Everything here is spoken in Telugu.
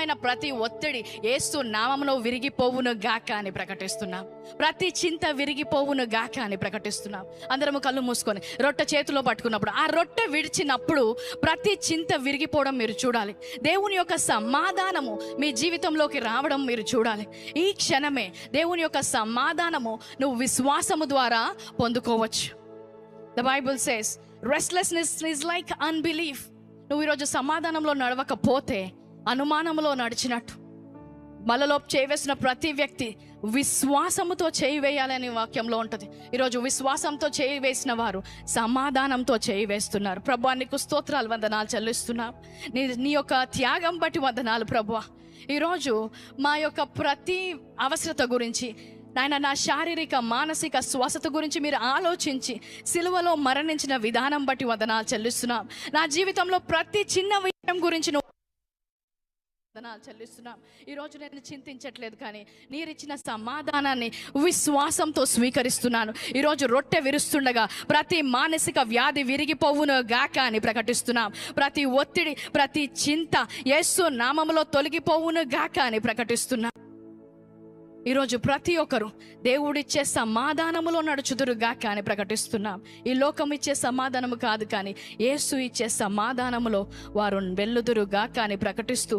మానసికమైన ప్రతి ఒత్తిడి యేసు నామములో విరిగిపోవును గాక అని ప్రకటిస్తున్నాం. ప్రతి చింత విరిగిపోవును గాక అని ప్రకటిస్తున్నాం. అందరము కళ్ళు మూసుకొని రొట్టె చేతిలో పట్టుకున్నప్పుడు, ఆ రొట్టె విడిచినప్పుడు ప్రతి చింత విరిగిపోవడం మీరు చూడాలి. దేవుని యొక్క సమాధానము మీ జీవితంలోకి రావడం మీరు చూడాలి. ఈ క్షణమే దేవుని యొక్క సమాధానము నువ్వు విశ్వాసము ద్వారా పొందుకోవచ్చు. The Bible says restlessness is like unbelief. నువ్వు ఈరోజు సమాధానంలో నడవకపోతే అనుమానంలో నడిచినట్టు. మలలో చేయవేసిన ప్రతి వ్యక్తి విశ్వాసముతో చేయి వేయాలని వాక్యంలో ఉంటుంది. ఈరోజు విశ్వాసంతో చేయి వేసిన వారు సమాధానంతో చేయి వేస్తున్నారు. ప్రభువా, నీకు స్తోత్రాలు, వందనాలు చెల్లిస్తున్నాం. నీ యొక్క త్యాగం బట్టి వందనాలు ప్రభువా. ఈరోజు మా యొక్క ప్రతి అవసరత గురించి నాయన, నా శారీరక మానసిక స్వస్థత గురించి మీరు ఆలోచించి సిలువలో మరణించిన విధానం బట్టి వందనాలు చెల్లిస్తున్నాం. నా జీవితంలో ప్రతి చిన్న విషయం గురించి వందనాలు చెల్లిస్తున్నాం. ఈరోజు నేను చింతించట్లేదు, కానీ నీరిచ్చిన సమాధానాన్ని విశ్వాసంతో స్వీకరిస్తున్నాను. ఈరోజు రొట్టె విరుస్తుండగా ప్రతి మానసిక వ్యాధి విరిగిపోవును గాక అని ప్రకటిస్తున్నాం. ప్రతి ఒత్తిడి, ప్రతి చింత యేసు నామములో తొలగిపోవును గాక అని ప్రకటిస్తున్నాం. ఈరోజు ప్రతి ఒక్కరు దేవుడిచ్చే సమాధానములో నడుచుదురుగా కానీ ప్రకటిస్తున్నాం. ఈ లోకం ఇచ్చే సమాధానము కాదు, కానీ యేసు ఇచ్చే సమాధానములో వారు వెల్లుదురుగా కానీ ప్రకటిస్తూ